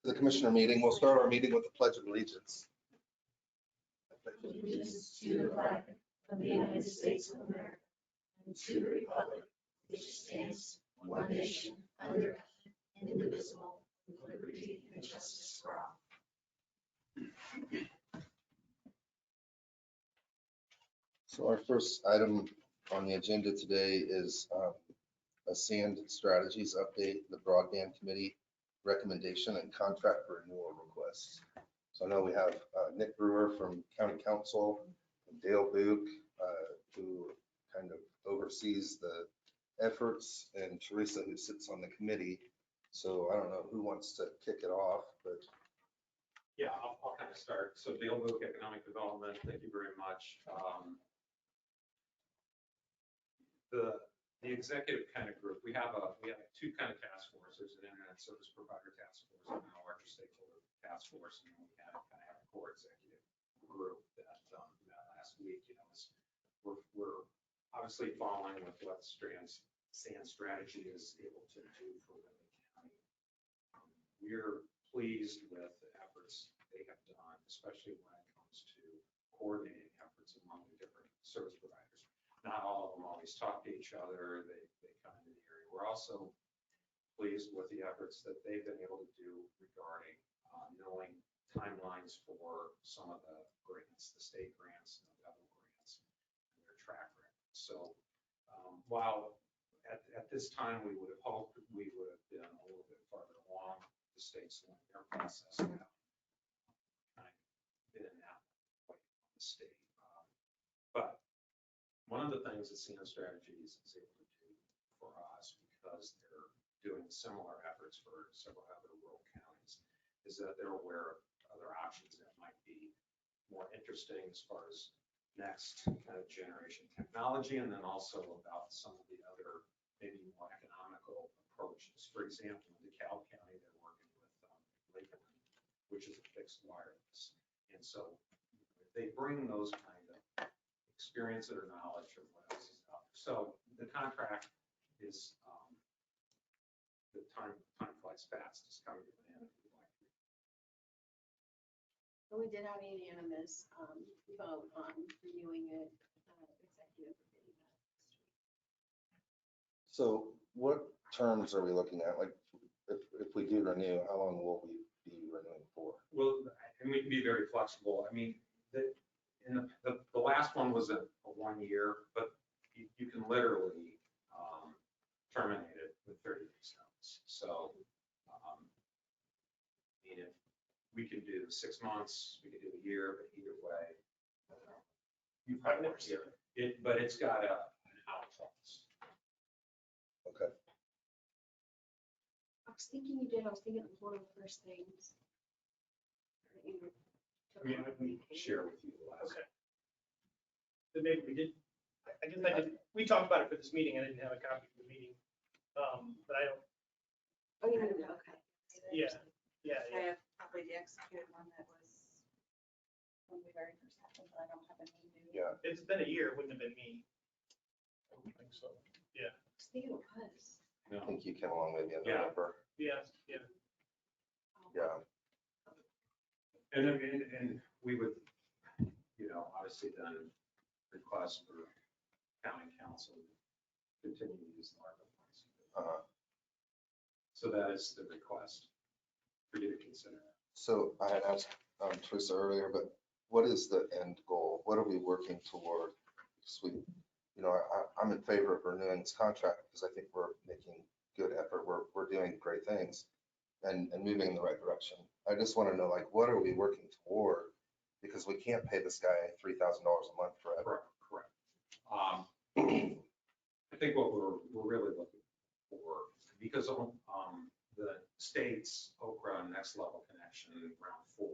The commissioner meeting. We'll start our meeting with the Pledge of Allegiance. Allegiance to the flag of the United States of America and to the republic which stands one nation under God, indivisible, with liberty and justice for all. So our first item on the agenda today is a sand strategies update, the Broadband Committee recommendation and contract renewal requests. So I know we have Nick Brewer from County Council, and Dale Book, who kind of oversees the efforts, and Teresa, who sits on the committee. So I don't know who wants to kick it off, but. Yeah, I'll kind of start. So Dale Book, Economic Development, thank you very much. The executive kind of group, we have two kind of task forces, an internet service provider task force and a larger stakeholder task force. And then we kind of have a core executive group that met last week. You know, we're obviously following with what sand strategy is able to do for Whitley County. We're pleased with the efforts they have done, especially when it comes to coordinating efforts among the different service providers. Not all of them always talk to each other. They come into the area. We're also pleased with the efforts that they've been able to do regarding knowing timelines for some of the grants, the state grants and the federal grants, and their track record. So while at this time we would have hoped we would have been a little bit farther along the state's their process, kind of been in that way on the state. But one of the things that sand strategies is able to do for us, because they're doing similar efforts for several other rural counties, is that they're aware of other options that might be more interesting as far as next kind of generation technology, and then also about some of the other maybe more economical approaches. For example, in DeKalb County, they're working with Lakeland, which is a fixed wireless. And so if they bring those kind of experience or knowledge of what else is out there. So the contract is, the time flies fast, is coming to an end. We did have a unanimous vote on renewing it, executive committee met last week. So what terms are we looking at? Like, if we do renew, how long will we be renewing for? Well, and we can be very flexible. I mean, the last one was a 1 year, but you can literally terminate it with 30 days notice. So, I mean, if we can do 6 months, we can do a year, but either way, you probably want to hear it, but it's got an out clause. Okay. I was thinking you did, I was thinking it was one of the first things. that you took I mean, on. I can share with you the last. Okay. Then maybe we did, I guess I did, we talked about it for this meeting. I didn't have a copy of the meeting. But I don't, Oh, you didn't, okay. yeah. I have probably the executed one that was when we very first happened, but I don't have any new. Yeah. It's been a year, it wouldn't have been me. I don't think so. Yeah, I was thinking it was. I think you came along maybe in Yeah. November. yeah. Yeah. And then, and we would, you know, obviously then request for county council to continue to use the ARPA funds. So that is the request for you to consider. So I had asked Teresa earlier, but what is the end goal? What are we working toward? Because we, you know, I'm in favor of renewing this contract because I think we're making good effort. We're doing great things and moving in the right direction. I just want to know, like, what are we working toward? Because we can't pay this guy $3,000 a month forever. Correct. I think what we're really looking for, because the state's Okra Next Level Connection round 4,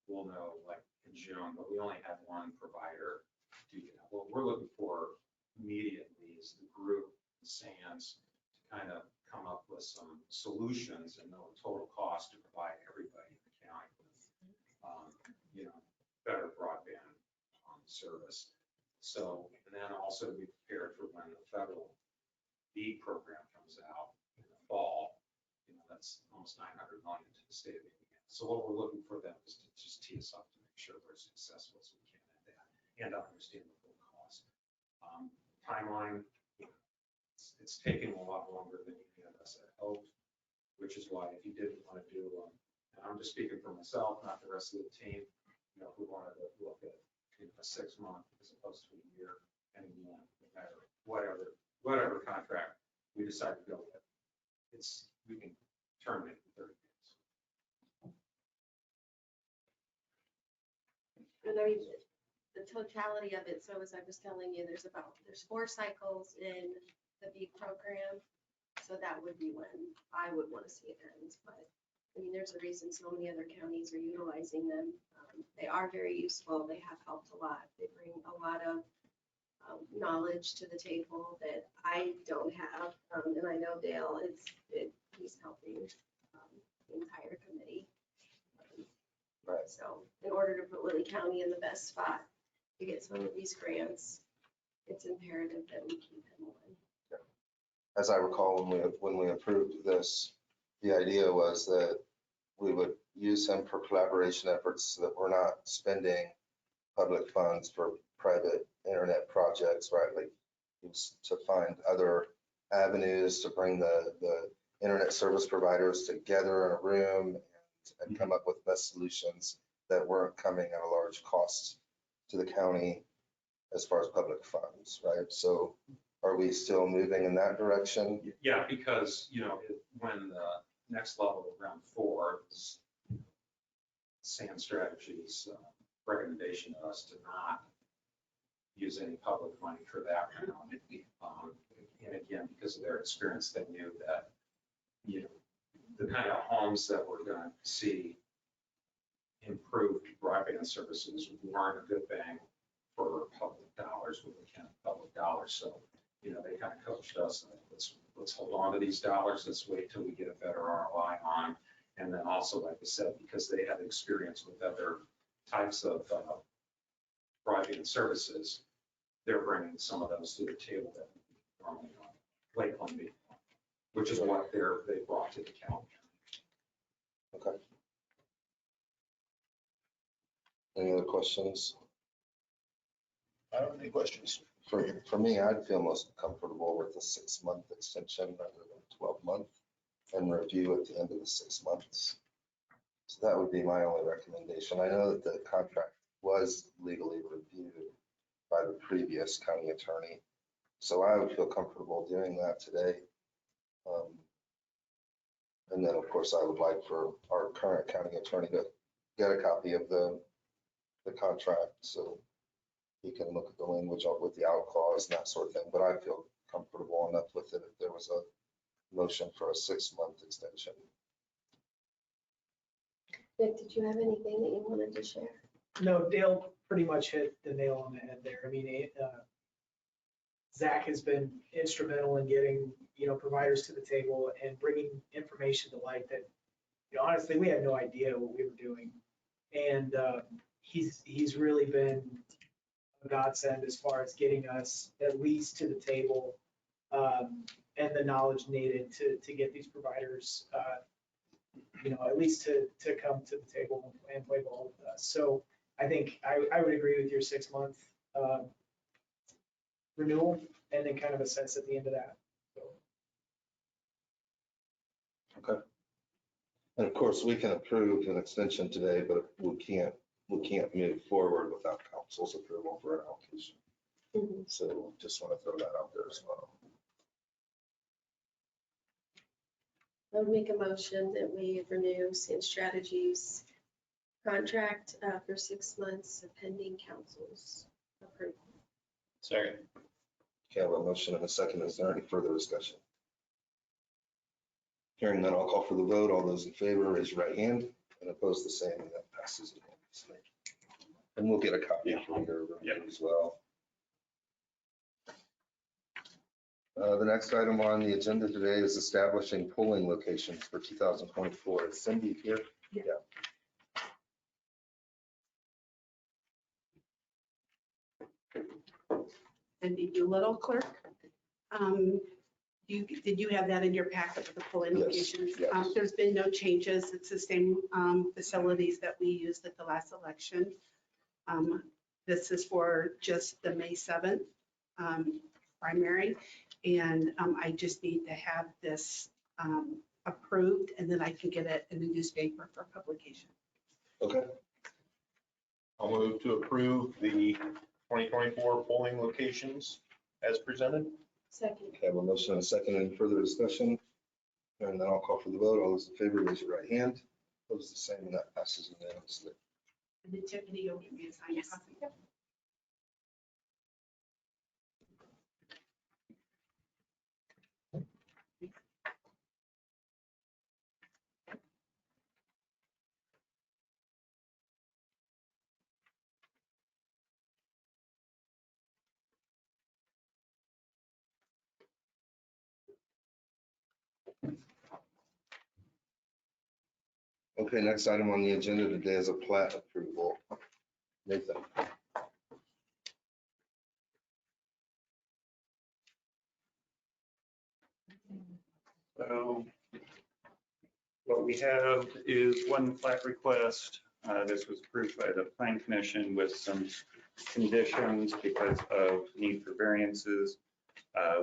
we'll know like in June, but we only had one provider do that. What we're looking for immediately is the group, the SANS, to kind of come up with some solutions and know the total cost to provide everybody in the county with, you know, better broadband service. So, and then also be prepared for when the federal BEAD program comes out in the fall. You know, that's almost 900 million to the state of Indiana. So what we're looking for them is to just tee us up to make sure we're as successful as we can at that and to understand the full cost. Timeline, it's taking a lot longer than any of us had hoped, which is why if you didn't want to do, and I'm just speaking for myself, not the rest of the team, if we wanted to look at a 6 month as opposed to a year, and again, no matter whatever contract we decide to go with, we can terminate in 30 days. And I mean, the totality of it, so as I was telling you, there's 4 cycles in the BEAD program. So that would be when I would want to see it end. But I mean, there's a reason so many other counties are utilizing them. They are very useful. They have helped a lot. They bring a lot of knowledge to the table that I don't have. And I know Dale he's helping the entire committee. Right. So in order to put Whitley County in the best spot to get some of these grants, it's imperative that we keep him on. As I recall, when we approved this, the idea was that we would use him for collaboration efforts so that we're not spending public funds for private internet projects, right? Like it's to find other avenues to bring the internet service providers together in a room and come up with best solutions that weren't coming at a large cost to the county as far as public funds, right? So are we still moving in that direction? Yeah, because, when the next level, round 4, is SAN Strategies recommendation to us to not use any public money for that round. And again, because of their experience, they knew that, the kind of homes that we're going to see improved broadband services weren't a good bang for public dollars when we count public dollars. So, they kind of coached us, let's hold on to these dollars. Let's wait till we get a better ROI on. And then also, like I said, because they have experience with other types of broadband services, they're bringing some of those to the table that normally Lakeland, which is what they brought to the county. Okay. Any other questions? I don't have any questions. For me, I'd feel most comfortable with the 6-month extension rather than 12-month and review at the end of the 6 months. So that would be my only recommendation. I know that the contract was legally reviewed by the previous county attorney. So I would feel comfortable doing that today. And then, of course, I would like for our current county attorney to get a copy of the contract so he can look at the language with the out clause and that sort of thing. But I feel comfortable enough with it if there was a motion for a 6-month extension. Nick, did you have anything that you wanted to share? No, Dale pretty much hit the nail on the head there. I mean, Zach has been instrumental in getting, providers to the table and bringing information to light that, honestly, we had no idea what we were doing. And he's really been a godsend as far as getting us at least to the table and the knowledge needed to get these providers, at least to come to the table and play ball with us. So I think I would agree with your 6-month renewal and then kind of assess at the end of that. So. Okay. And of course, we can approve an extension today, but we can't move forward without council's approval for an allocation. Mhm. So just want to throw that out there as well. I would make a motion that we renew SAN Strategies contract for 6 months pending council's approval. Second. Okay, I have a motion and a second. Is there any further discussion? Hearing none, I'll call for the vote. All those in favor, raise your right hand, and opposed the same, and that passes unanimously. And we'll get a copy for your review as well. The next item on the agenda today is establishing polling locations for 2024. Is Cindy here? Yeah. Cindy Doolittle, clerk. Did you have that in your packet with the polling Yes, locations? yes. There's been no changes. It's the same facilities that we used at the last election. This is for just the May 7th primary. And I just need to have this approved, and then I can get it in the newspaper for publication. Okay, I'll move to approve the 2024 polling locations as presented. Second. okay, I have a motion and a second. Any further discussion? And then I'll call for the vote. All those in favor, raise your right hand. Opposed, the same, and that passes unanimously. And then Tiffany, you'll give me a signed copy. Okay, next item on the agenda today is a plat approval. Nathan. So what we have is one plat request. This was approved by the Plan Commission with some conditions because of need for variances,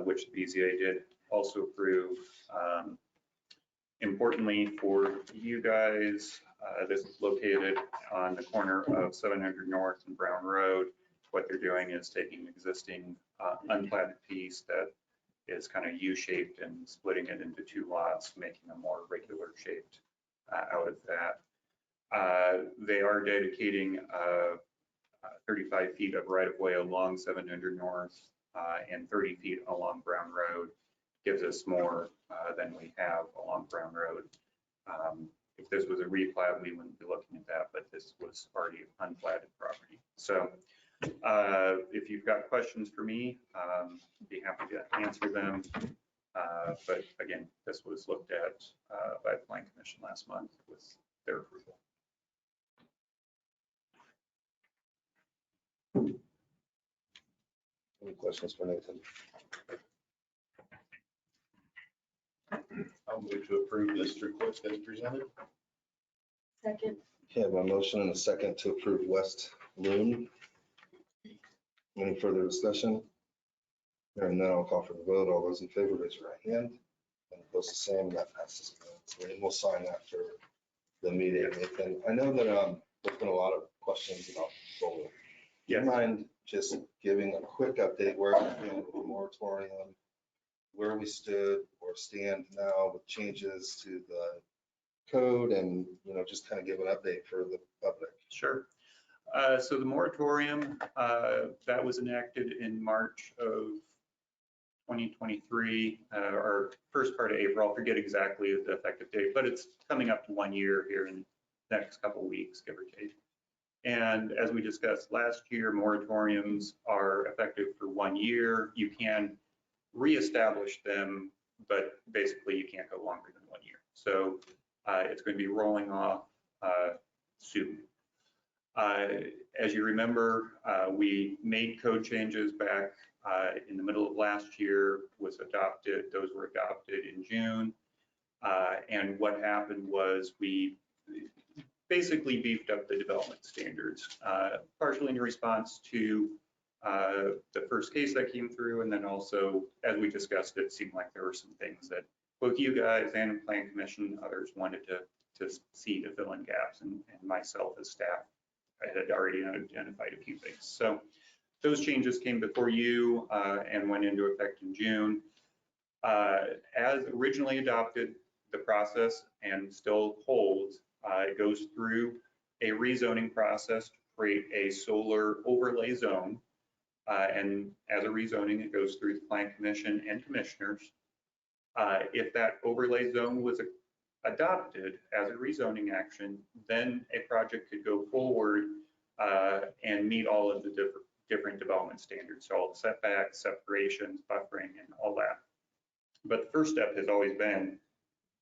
which the BZA did also approve. Importantly for you guys, this is located on the corner of 700 North and Brown Road. What they're doing is taking an existing unplatted piece that is kind of U-shaped and splitting it into two lots, making a more regular shaped out of that. They are dedicating 35 feet of right-of-way along 700 North and 30 feet along Brown Road. Gives us more than we have along Brown Road. If this was a replat, we wouldn't be looking at that, but this was already unplatted property. So if you've got questions for me, I'd be happy to answer them. But again, this was looked at by the Plan Commission last month with their approval. Any questions for Nathan? I'll move to approve this request as presented. Second. Okay, I have a motion and a second to approve West Loon. Any further discussion? And then I'll call for the vote. All those in favor, raise your right hand. And opposed, the same, that passes unanimously. And we'll sign after the meeting, Nathan. I know that there's been a lot of questions about solar. Do you mind just giving a quick update where we're at with the moratorium, where we stood or stand now with changes to the code, and, you know, just kind of give an update for the public? Sure. So the moratorium that was enacted in March of 2023, or first part of April, I forget exactly the effective date, but it's coming up to 1 year here in the next couple of weeks, give or take. And as we discussed last year, moratoriums are effective for 1 year. You can reestablish them, but basically you can't go longer than 1 year. So it's going to be rolling off soon. As you remember, we made code changes back in the middle of last year, those were adopted in June. And what happened was we basically beefed up the development standards, partially in response to the first case that came through. And then also, as we discussed, it seemed like there were some things that both you guys and the Plan Commission, others wanted to see to fill in gaps, and myself as staff, I had already identified a few things. So those changes came before you and went into effect in June. As originally adopted, the process and still holds, it goes through a rezoning process to create a solar overlay zone. And as a rezoning, it goes through the Plan Commission and commissioners. If that overlay zone was adopted as a rezoning action, then a project could go forward and meet all of the different development standards, so all the setbacks, separations, buffering, and all that. But the first step has always been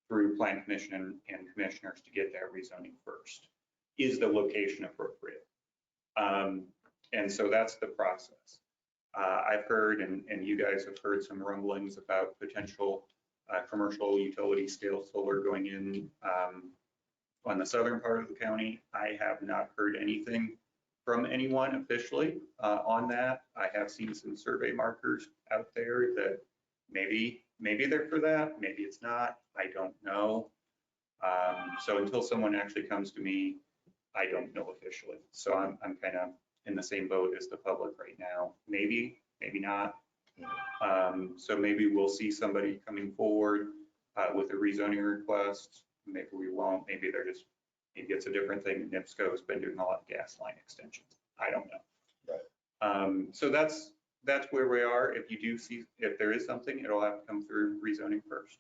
through Plan Commission and commissioners to get that rezoning first. Is the location appropriate? And so that's the process. I've heard, and you guys have heard some rumblings about potential commercial utility scale solar going in on the southern part of the county. I have not heard anything from anyone officially on that. I have seen some survey markers out there that maybe they're for that, maybe it's not, I don't know. So until someone actually comes to me, I don't know officially. So I'm kind of in the same boat as the public right now. Maybe, maybe not. So maybe we'll see somebody coming forward with a rezoning request. Maybe we won't. Maybe it's a different thing. NIPSCO's been doing a lot of gas line extensions. I don't know. Right. So that's where we are. If you do see, if there is something, it'll have to come through rezoning first.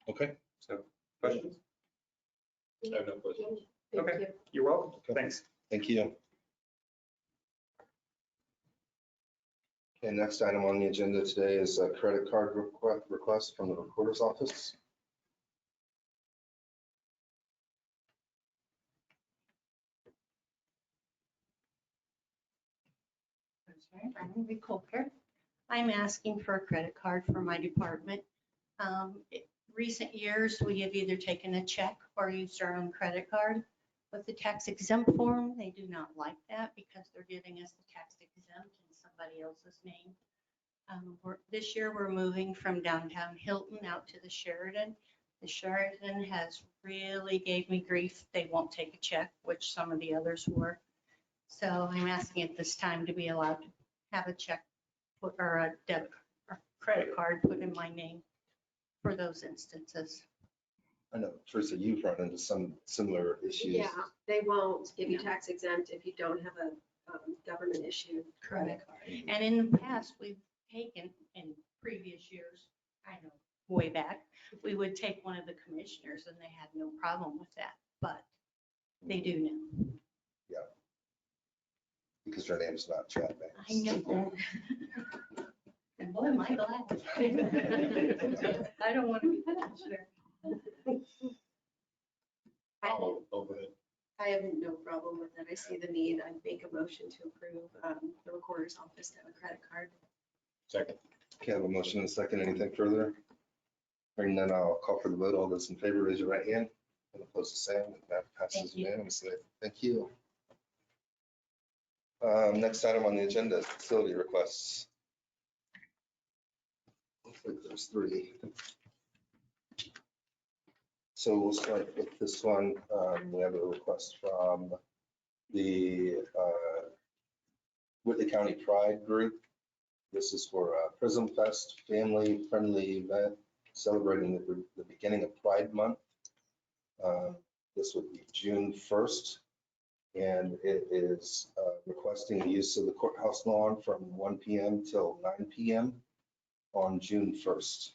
Okay. So questions? I have no questions. Thank Okay. you. You're welcome. Okay. Thanks. Thank you. Okay, next item on the agenda today is a credit card request from the recorder's office. I'm Nicole here. I'm asking for a credit card for my department. Recent years, we have either taken a check or used our own credit card. With the tax exempt form, they do not like that because they're giving us the tax exempt in somebody else's name. This year, we're moving from downtown Hilton out to the Sheridan. The Sheridan has really gave me grief. They won't take a check, which some of the others were. So I'm asking at this time to be allowed to have a check or a debit or credit card put in my name for those instances. I know, Teresa, you've run into some similar issues. Yeah, they won't give you tax exempt if you don't have a government issued credit card. And in the past, we've taken, in previous years, I know, way back, we would take one of the commissioners and they had no problem with that, but they do now. Because your name's not Chad Banks. I know. And boy, am I glad. I don't want to be commissioner. I have no problem with that. I see the need. I make a motion to approve the recorder's office to have a credit card. Second. Okay, I have a motion and a second. Anything further? Hearing none, I'll call for the vote. All those in favor, raise your right hand. And opposed, the same. That passes Thank you. unanimously. Thank you. Next item on the agenda is facility requests. Looks like there's 3. So we'll start with this one. We have a request from the Whitley County Pride Group. This is for a Prism Fest family-friendly event celebrating the beginning of Pride Month. This would be June 1st. And it is requesting the use of the courthouse lawn from 1 p.m. till 9 p.m. on June 1st.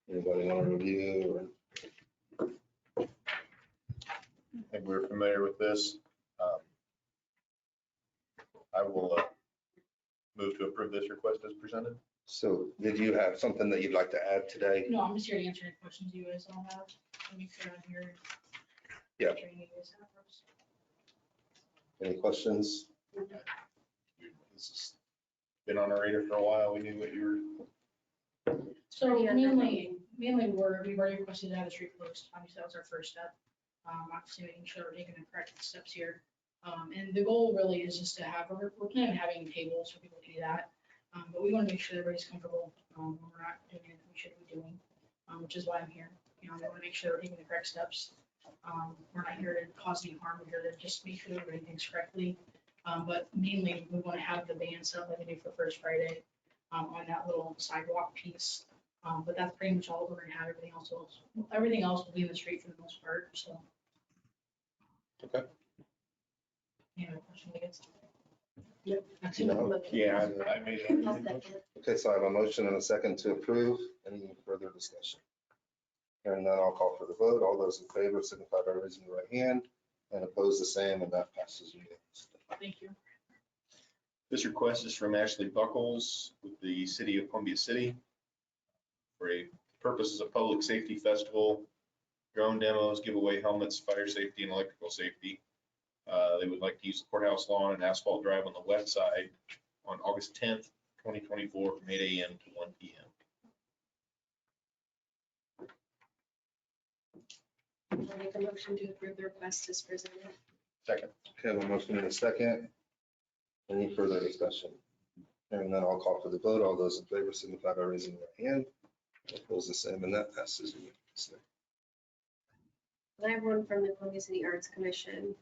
Anybody want to review? I think we're familiar with this. I will move to approve this request as presented. So did you have something that you'd like to add today? No, I'm just here to answer any questions you guys all have. Let me sure I'm here. Yeah. Training you guys have first. Any questions? This has been on our radar for a while. We knew what you were. So mainly we've already requested to have the street closed. Obviously, that was our first step. Obviously making sure we're taking the correct steps here. And the goal really is just to have, we're planning on having tables for people to do that. But we want to make sure everybody's comfortable when we're not doing anything we should be doing, which is why I'm here. You know, I want to make sure we're taking the correct steps. We're not here to cause any harm. We're here to just make sure we're doing things correctly. But mainly, we want to have the band set up like we do for First Friday on that little sidewalk piece. But that's pretty much all we're going to have. Everything else will be in the street for the most part. So. Okay. Any other questions, I guess? Yep. That's No. it. Yeah, I made a I'll motion. second it. Okay, so I have a motion and a second to approve. Any further discussion? Hearing none, I'll call for the vote. All those in favor signify by raising your right hand, and opposed the same, and that passes unanimously. Thank you. This request is from Ashley Buckles with the City of Columbia City for a purposes of public safety festival, drone demos, giveaway helmets, fire safety, and electrical safety. They would like to use the courthouse lawn and asphalt drive on the west side on August 10th, 2024, from 8 a.m. to 1 p.m. I'll make a motion to approve the request as presented. Second. Okay, I have a motion and a second. Any further discussion? Hearing none, I'll call for the vote. All those in favor signify by raising their hand. Opposed, the same, and that passes unanimously. I have one from the Columbia City Arts Commission,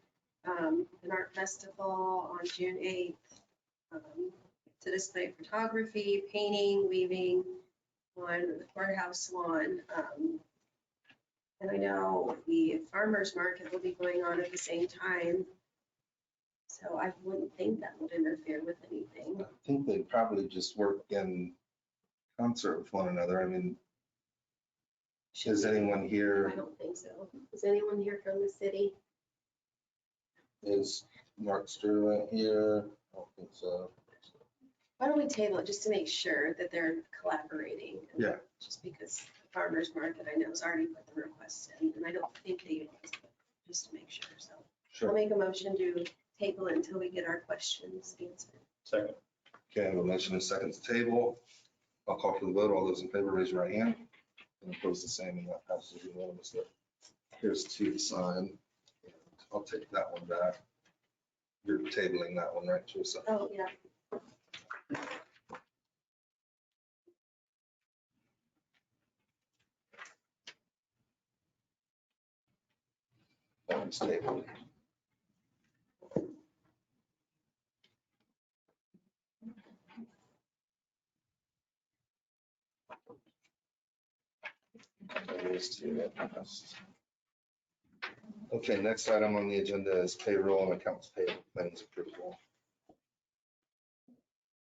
an art festival on June 8th. To display photography, painting, weaving on the courthouse lawn. And I know the farmer's market will be going on at the same time. So I wouldn't think that would interfere with anything. I think they probably just work in concert with one another. I mean, is anyone I here, don't think so. Is anyone here from the city? is Mark Sterling here? I don't think so. Why don't we table it just to make sure that they're collaborating? Yeah. Just because the farmer's market, I know, has already put the request in, and I don't think they utilize it, just to make sure. So I'll Sure. make a motion to table it until we get our questions answered. Second. Okay, I have a motion and a second to table. I'll call for the vote. All those in favor, raise your right hand. And opposed, the same, and that passes unanimously. Here's two to sign. I'll take that one back. You're tabling that one, right, Teresa? Oh, yeah. That one's tabled. There's two that passed. Okay, next item on the agenda is payroll and accounts payable claims approval.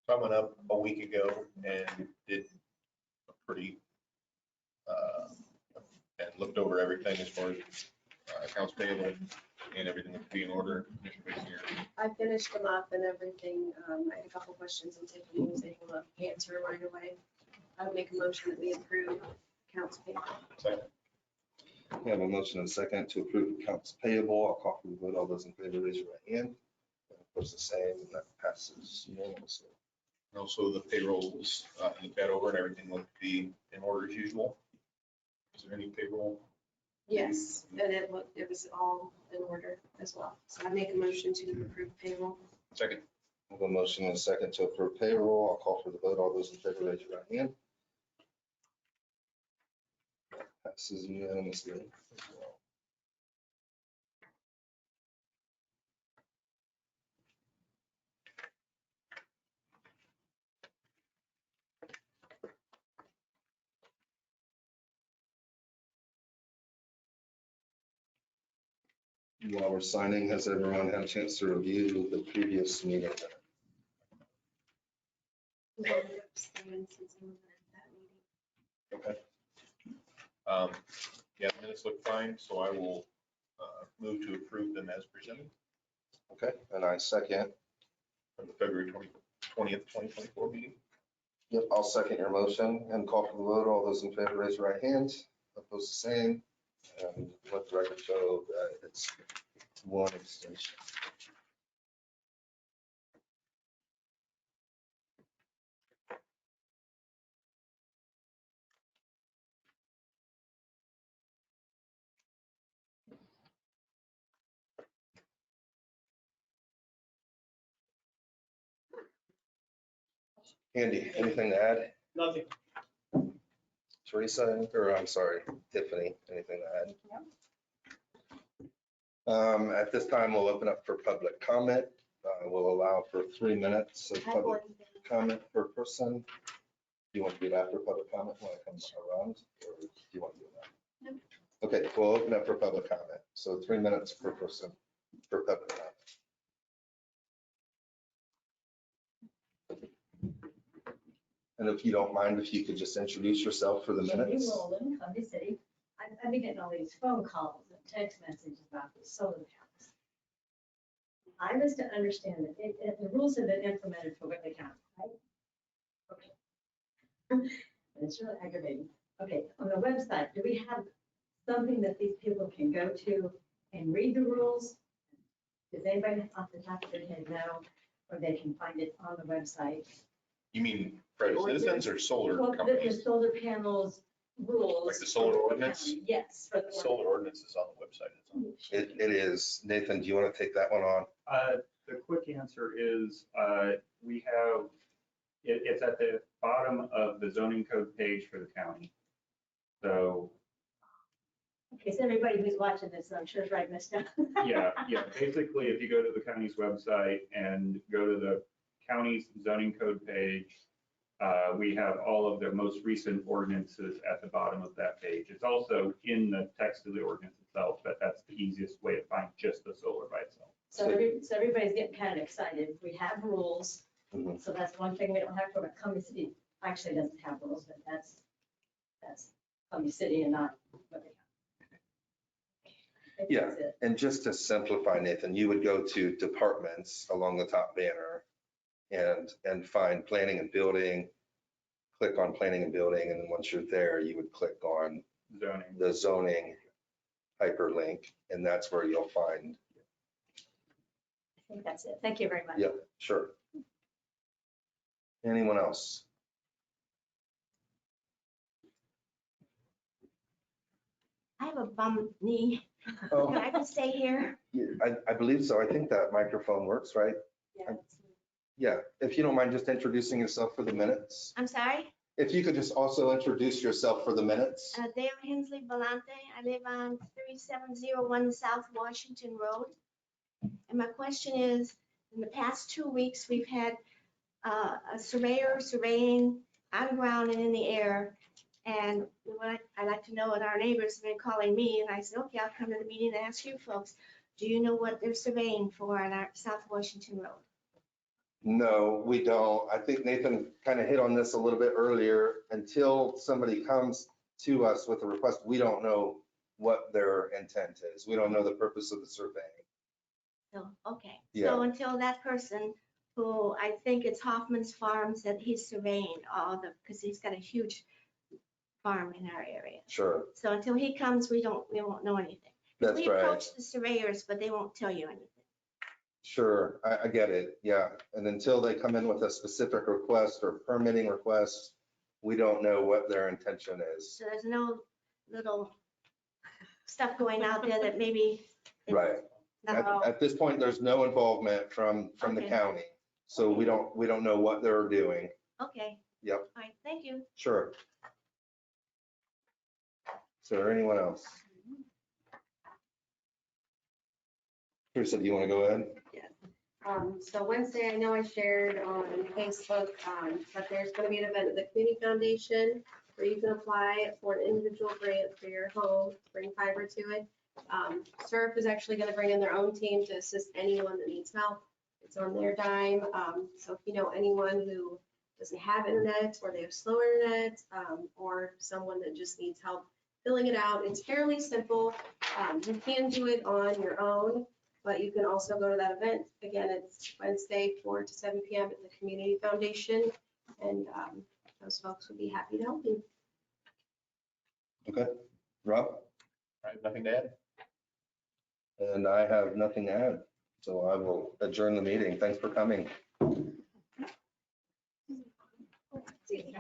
I went up a week ago and did a pretty, and looked over everything as far as accounts payable and everything would be in order. I finished them up and everything. I had a couple questions and Tiffany was able to answer right away. I would make a motion that we approve accounts payable. Second. We have a motion and a second to approve accounts payable. I'll call for the vote. All those in favor, raise your right hand. And of course, the same, and that passes unanimously. And also the payrolls, looked that over and everything looked to be in order as usual. Is there any payroll? Yes, and it was all in order as well. So I make a motion to approve payroll. Second. We have a motion and a second to approve payroll. I'll call for the vote. All those in favor, raise your right hand. Passes unanimously as well. While we're signing, has everyone had a chance to review the previous meeting? I'm going to abstain since I wasn't at that meeting. Okay. Yeah, the minutes look fine, so I will move to approve them as presented Okay, and I second. from the February 20th, 2024 meeting. Yep, I'll second your motion and call for the vote. All those in favor, raise your right hand. Opposed, the same. And let the record show that it's one extension. Andy, anything to add? Nothing. Teresa, or I'm sorry, Tiffany, anything to add? At this time, we'll open up for public comment. We'll allow for 3 minutes of I have public one thing. comment per person. Do you want to do that for public comment when it comes around, or do you want to do that? No. Okay, we'll open up for public comment. So 3 minutes per person for public comment. And if you don't mind, if you could just introduce yourself for the minutes. Renewal, Columbia City. I've been getting all these phone calls and text messages about the solar panels. I was to understand that the rules have been implemented for Whitley County, right? Okay. And it's really aggravating. Okay, on the website, do we have something that these people can go to and read the rules? Does anybody off the top of their head know, or they can find it on the website? You mean private citizens or solar Well, the companies? solar panels rules. Like the solar for ordinance? county, yes. For the Solar ordinance is on the website. It is. Nathan, do you want to take that one on? The quick answer is, we have, it's at the bottom of the zoning code page for the county. So, Okay, so everybody who's watching this, I'm sure is writing this down. yeah, basically, if you go to the county's website and go to the county's zoning code page, we have all of the most recent ordinances at the bottom of that page. It's also in the text of the ordinance itself, but that's the easiest way to find just the solar by itself. So everybody's getting kind of excited. We have rules. Mhm. So that's one thing we don't have to, but Columbia City actually doesn't have rules, but that's Columbia City and not what they have. I think Yeah. that's it. And just to simplify, Nathan, you would go to departments along the top banner and find planning and building, click on planning and building, and then once you're there, you would click on Zoning. the zoning hyperlink, and that's where you'll find. I think that's it. Thank you very much. Yep, sure. Anyone else? I have a bum knee. Oh, Can I just stay here? yeah, I believe so. I think that microphone works, right? Yeah, if you don't mind just introducing yourself for the minutes. I'm sorry? If you could just also introduce yourself for the minutes. Dale Hensley Belante. I live on 3701 South Washington Road. And my question is, in the past 2 weeks, we've had a surveyor surveying on ground and in the air. And what I'd like to know what our neighbors have been calling me, and I said, okay, I'll come to the meeting and ask you folks, do you know what they're surveying for on our South Washington Road? No, we don't. I think Nathan kind of hit on this a little bit earlier. Until somebody comes to us with a request, we don't know what their intent is. We don't know the purpose of the survey. So, okay. Yeah. So until that person, who I think it's Hoffman's Farms, that he's surveying all the, because he's got a huge farm in our area. Sure, So until he comes, we won't know anything. that's We right. approach the surveyors, but they won't tell you anything. Sure, I get it. Yeah. And until they come in with a specific request or permitting request, we don't know what their intention is. So there's no little stuff going out there that maybe. it's Right. not all- At this point, there's no involvement from the Okay. county. So we don't know what they're doing. Okay. Yep. All right, thank you. Sure. Is there anyone else? Teresa, do you want to go ahead? So Wednesday, I know I shared on Facebook, but there's going to be an event at the Community Foundation where you can apply for an individual grant for your home, bring fiber to it. SURF is actually going to bring in their own team to assist anyone that needs help. It's on their dime. So if you know anyone who doesn't have internet, or they have slow internet, or someone that just needs help filling it out, it's fairly simple. You can do it on your own, but you can also go to that event. Again, it's Wednesday, 4 to 7 p.m. at the Community Foundation, and those folks would be happy to help you. Okay. Rob? I have nothing to add. And I have nothing to add. So I will adjourn the meeting. Thanks for coming. See you.